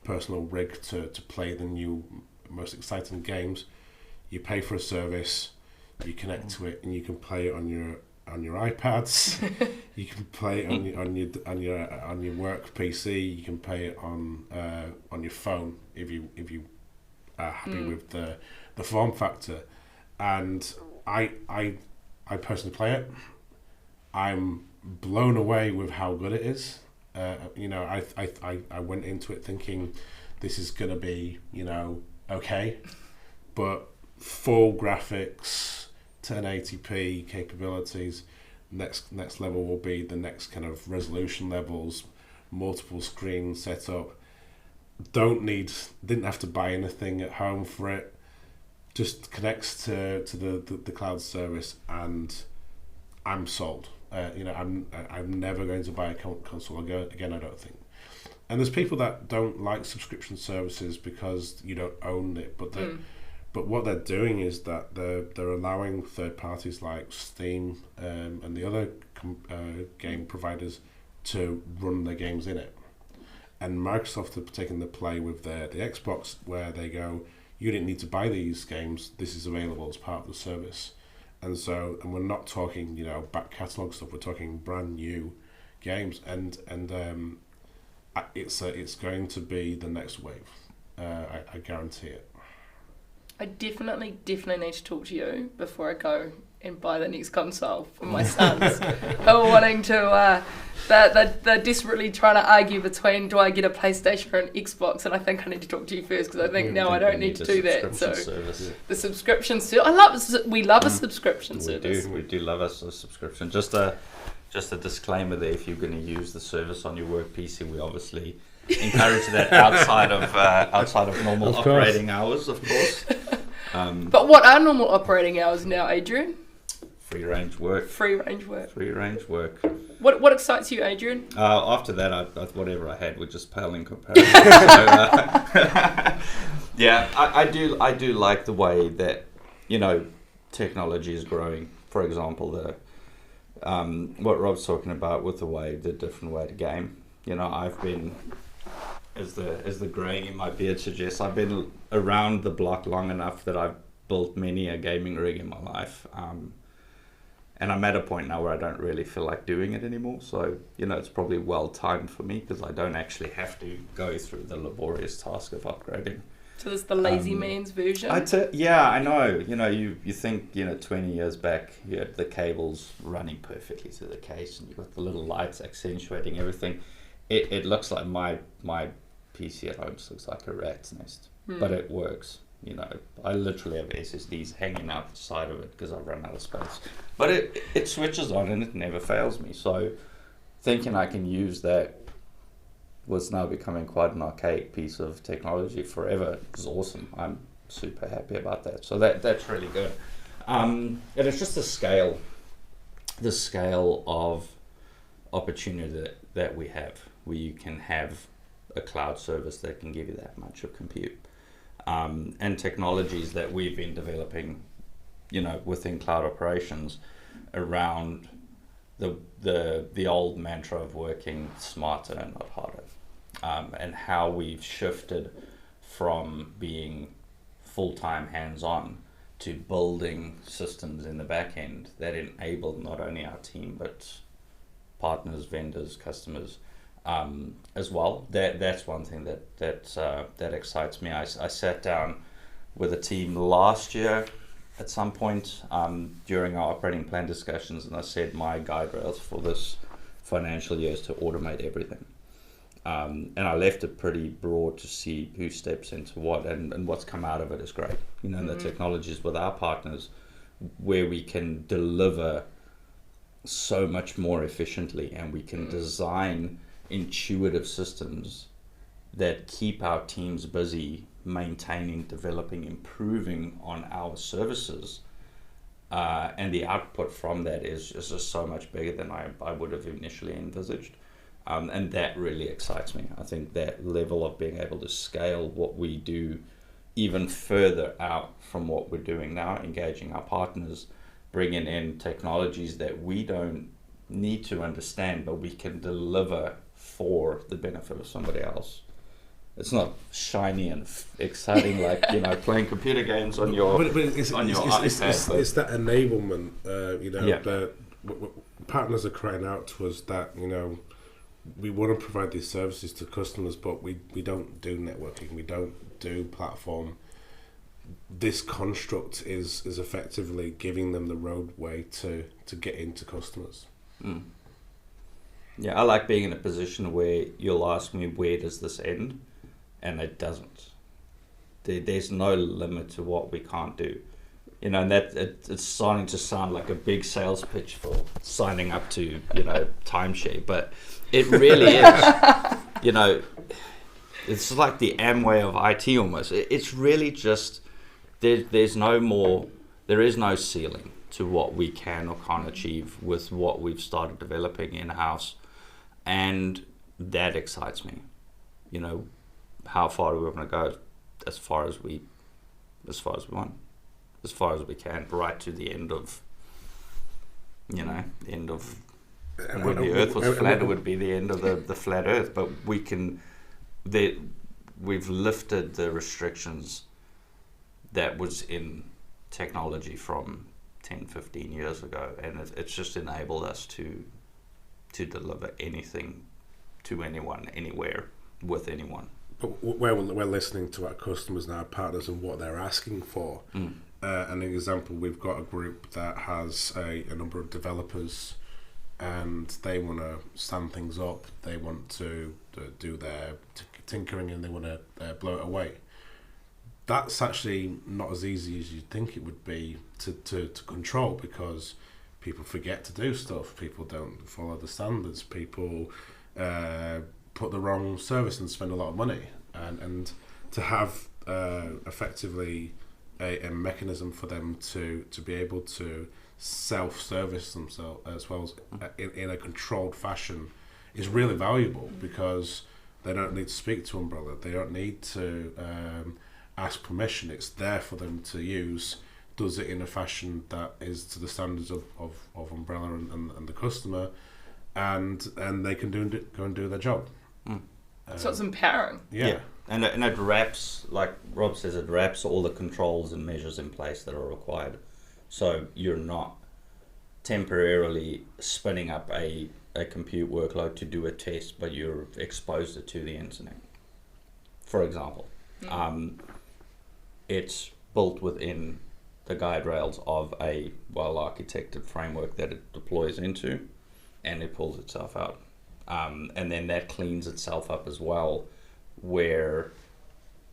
personal rig to play the new most exciting games. You pay for a service, you connect to it, and you can play it on your iPads. You can play it on your work PC. You can play it on your phone if you are happy with the form factor. And I personally play it. I'm blown away with how good it is. I went into it thinking this is gonna be okay, but full graphics, 1080p capabilities. Next level will be the next kind of resolution levels, multiple screen setup. Didn't have to buy anything at home for it. Just connects to the cloud service, and I'm sold. I'm never going to buy a console again. I don't think. And there's people that don't like subscription services because you don't own it, but what they're doing is that they're allowing third parties like Steam and the other game providers to run their games in it. And Microsoft have taken the play with the Xbox, where they go, you didn't need to buy these games. This is available as part of the service. And we're not talking, back catalog stuff. We're talking brand new games, and it's going to be the next wave. I guarantee it. I definitely need to talk to you before I go and buy the next console for my sons who are wanting to. They're desperately trying to argue between, do I get a PlayStation or an Xbox? And I think I need to talk to you first, because I think now I don't need to do that. So the subscription service. We love a subscription service. We do love a subscription. Just a disclaimer there: if you're going to use the service on your work PC, we obviously encourage that outside of normal operating hours, of course. But what are normal operating hours now, Adrian? Free range work. What excites you, Adrian? After that, whatever I had would just pale in comparison. Yeah, I do like the way that technology is growing. For example, what Rob's talking about with the different way to game. I've been, as the graying in my beard suggests, I've been around the block long enough that I've built many a gaming rig in my life. And I'm at a point now where I don't really feel like doing it anymore. So, it's probably well timed for me, because I don't actually have to go through the laborious task of upgrading. So this is the lazy man's version? Yeah, I know. You think, 20 years back, you had the cables running perfectly through the case, and you've got the little lights accentuating everything. It looks like my PC at home just looks like a rat's nest. But it works. I literally have SSDs hanging out the side of it because I've run out of space. But it switches on and it never fails me. So thinking I can use that, what's now becoming quite an archaic piece of technology forever, is awesome. I'm super happy about that. So that's really good. And it's just the scale of opportunity that we have, where you can have a cloud service that can give you that much of compute. And technologies that we've been developing, within cloud operations around the old mantra of working smarter and not harder, and how we've shifted from being full-time hands-on to building systems in the back end that enable not only our team but partners, vendors, customers, as well. That's one thing that excites me. I sat down with a team last year at some point during our operating plan discussions, and I said my guide rails for this financial year is to automate everything. And I left it pretty broad to see who steps into what, and what's come out of it is great. The technologies with our partners where we can deliver so much more efficiently, and we can design intuitive systems that keep our teams busy maintaining, developing, improving on our services, and the output from that is just so much bigger than I would have initially envisaged, and that really excites me. I think that level of being able to scale what we do even further out from what we're doing now, engaging our partners, bringing in technologies that we don't need to understand, but we can deliver for the benefit of somebody else. It's not shiny and exciting like playing computer games on your iPad. It's that enablement. Partners are crying out to us that we want to provide these services to customers, but we don't do networking. We don't do platform. This construct is effectively giving them the roadway to get into customers. Yeah, I like being in a position where you'll ask me, where does this end? And it doesn't. There's no limit to what we can't do. And that it's starting to sound like a big sales pitch for signing up to, timeshare, but it really is. It's like the Amway of IT almost. It's really just, there is no ceiling to what we can or can't achieve with what we've started developing in-house. And that excites me. You know, how far do we want to go? As far as we want, as far as we can, right to the end of, you know, when the Earth was flat, it would be the end of the flat Earth. But we've lifted the restrictions that was in technology from 10, 15 years ago, and it's just enabled us to deliver anything to anyone, anywhere, with anyone. But we're listening to our customers and our partners and what they're asking for. An example, we've got a group that has a number of developers, and they want to stand things up. They want to do their tinkering, and they want to blow it away. That's actually not as easy as you'd think it would be to control, because people forget to do stuff. People don't follow the standards. People put the wrong service and spend a lot of money. And to have effectively a mechanism for them to be able to self-service themselves as well as in a controlled fashion is really valuable, because they don't need to speak to Umbrella. They don't need to ask permission. It's there for them to use. Does it in a fashion that is to the standards of Umbrella and the customer, and they can go and do their job. So it's empowering. Yeah. And it wraps, like Rob says, it wraps all the controls and measures in place that are required. So you're not temporarily spinning up a compute workload to do a test, but you're exposed it to the internet. For example, it's built within the guide rails of a well-architected framework that it deploys into, and it pulls itself out. And then that cleans itself up as well, where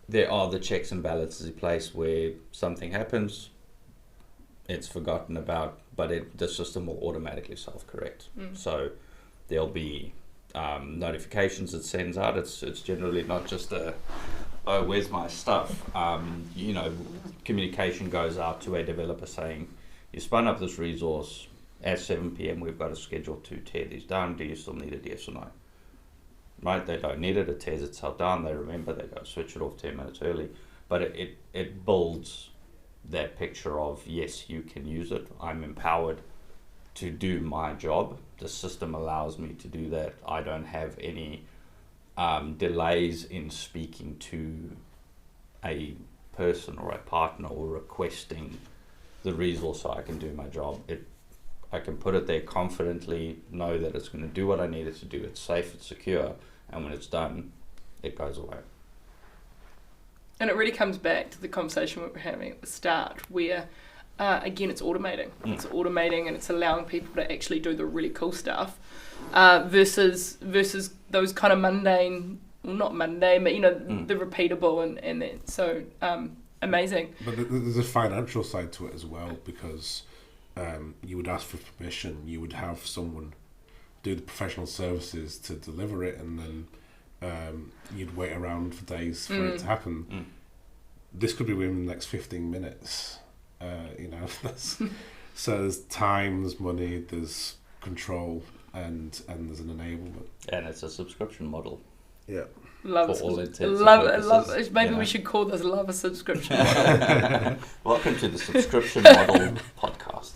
there are the checks and balances in place where something happens, it's forgotten about, but the system will automatically self-correct. So there'll be notifications it sends out. It's generally not just oh, where's my stuff? Communication goes out to a developer saying, you spun up this resource, at 7 p.m. we've got a schedule to tear these down. Do you still need it, yes or no? Right, they don't need it, it tears itself down, they remember, they go switch it off 10 minutes early. But it builds that picture of, yes, you can use it, I'm empowered to do my job, the system allows me to do that, I don't have any delays in speaking to a person or a partner or requesting the resource so I can do my job. I can put it there confidently, know that it's going to do what I need it to do, it's safe, it's secure, and when it's done, it goes away. And it really comes back to the conversation we were having at the start, where, again, it's automating. It's automating and it's allowing people to actually do the really cool stuff, versus those kind of mundane, well, not mundane, but, the repeatable and that. So, amazing. But there's a financial side to it as well, because you would ask for permission, you would have someone do the professional services to deliver it, and then you'd wait around for days for it to happen. This could be within the next 15 minutes. So there's time, there's money, there's control, and there's an enablement. And it's a subscription model. Yeah. Love it. Maybe we should call this Love a Subscription Model. Welcome to the Subscription Model podcast.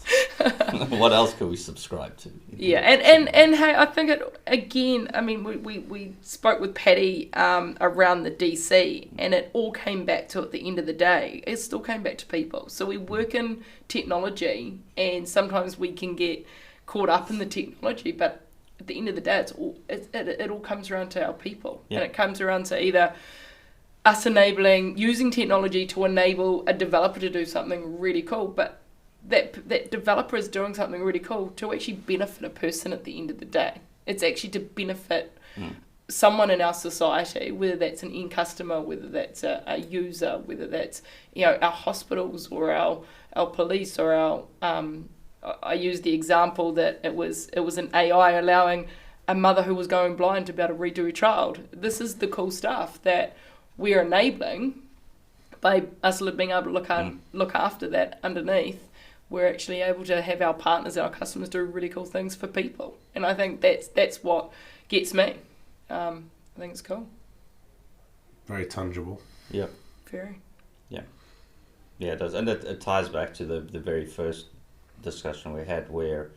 What else could we subscribe to? Yeah, and hey, I think it again. I mean, we spoke with Patty around the DC, and it all came back to, at the end of the day, it still came back to people. So we work in technology, and sometimes we can get caught up in the technology, but at the end of the day, it all comes around to our people. And it comes around to either us using technology to enable a developer to do something really cool, but that developer is doing something really cool to actually benefit a person at the end of the day. It's actually to benefit someone in our society, whether that's an end customer, whether that's a user, whether that's our hospitals or our police or our I used the example that it was an AI allowing a mother who was going blind to be able to redo a child. This is the cool stuff that we're enabling by us being able to look after that underneath. we're actually able to have our partners and our customers do really cool things for people. And I think that's what gets me. I think it's cool. Very tangible. Yeah. Very. Yeah, it does. And it ties back to the very first discussion we had where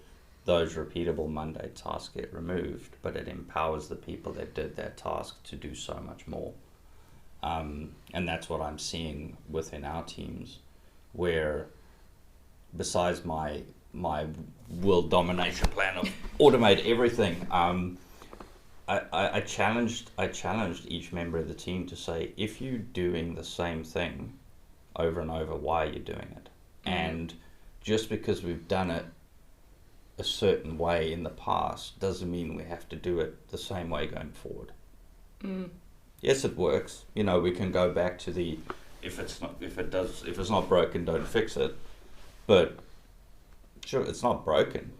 those repeatable Monday tasks get removed, but it empowers the people that did that task to do so much more. And that's what I'm seeing within our teams, where besides my world domination plan of automate everything, I challenged each member of the team to say, if you're doing the same thing over and over, why are you doing it? And just because we've done it a certain way in the past doesn't mean we have to do it the same way going forward. Yes, it works. You know, we can go back to the if it's not broken, don't fix it. But sure, it's not broken,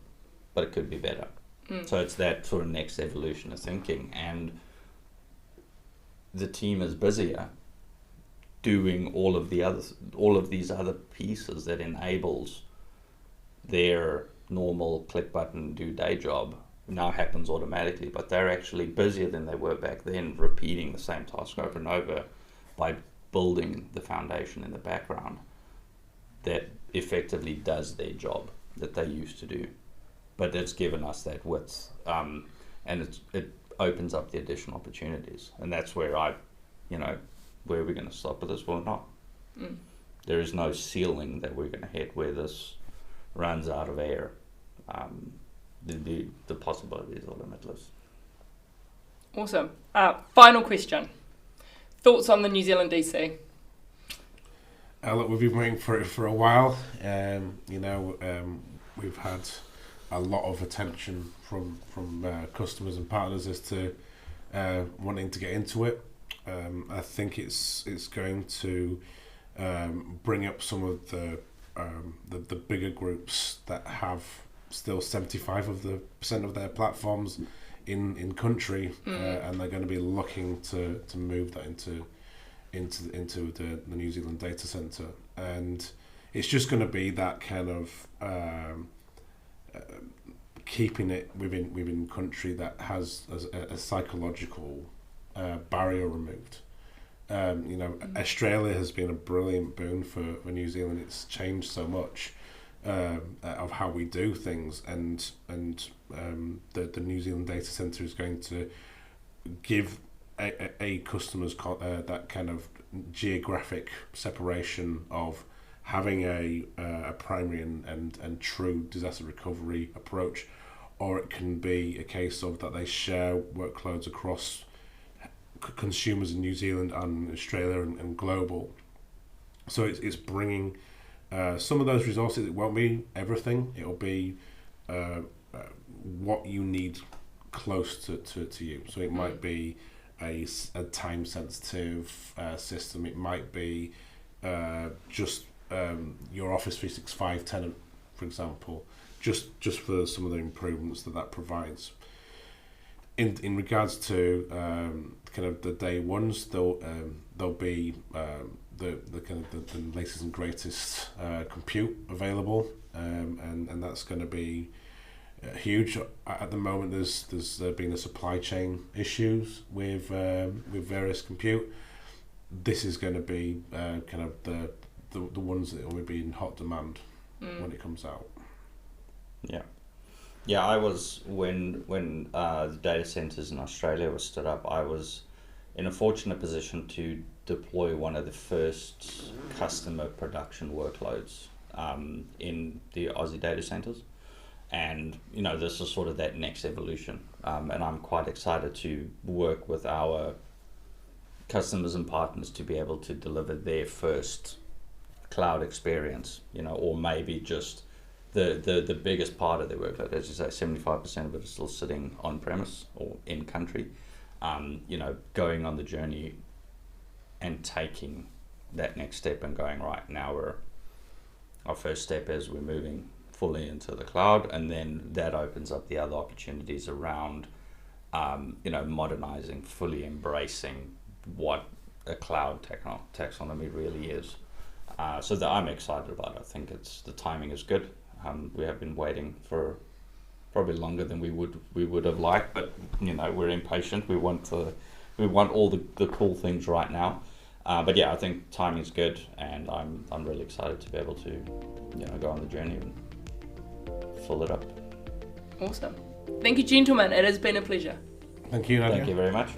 but it could be better. So it's that sort of next evolution of thinking, and the team is busier doing all of these other pieces that enables their normal click button do day job now happens automatically, but they're actually busier than they were back then, repeating the same task over and over by building the foundation in the background that effectively does their job that they used to do. But it's given us that width, and it opens up the additional opportunities, and that's where where we're going to stop with this or not. There is no ceiling that we're going to hit where this runs out of air. The possibilities are limitless. Awesome. Final question. Thoughts on the New Zealand DC? Look, we've been waiting for it for a while. We've had a lot of attention from customers and partners as to wanting to get into it. I think it's going to bring up some of the bigger groups that have still 75% of their platforms in country, and they're going to be looking to move that into the New Zealand data center, and it's just going to be that kind of keeping it within country that has a psychological barrier removed. Australia has been a brilliant boon for New Zealand. It's changed so much of how we do things, and the New Zealand data center is going to give a customers that kind of geographic separation of having a primary and true disaster recovery approach, or it can be a case of that they share workloads across consumers in New Zealand and Australia and global. So it's bringing some of those resources. It won't be everything. It'll be what you need close to you. So it might be a time sensitive system. It might be just your Office 365 tenant, for example, just for some of the improvements that provides. In regards to kind of the day ones, there'll be the kind of the latest and greatest compute available, and that's going to be huge. At the moment, there's been a supply chain issues with various compute. This is going to be kind of the ones that will be in hot demand when it comes out. Yeah, I was when the data centers in Australia were stood up. I was in a fortunate position to deploy one of the first customer production workloads in the Aussie data centers, and this is sort of that next evolution. And I'm quite excited to work with our customers and partners to be able to deliver their first cloud experience, or maybe just the biggest part of their workload. As you say, 75% of it is still sitting on premise or in country. Going on the journey and taking that next step and going, right, now our first step is we're moving fully into the cloud, and then that opens up the other opportunities around modernizing, fully embracing what a cloud taxonomy really is. So that I'm excited about it. I think the timing is good. We have been waiting for probably longer than we would have liked, but we're impatient. We want all the cool things right now. But yeah, I think timing is good, and I'm really excited to be able to go on the journey and fill it up. Awesome. Thank you, gentlemen. It has been a pleasure. Thank you, Nadia. Thank you very much.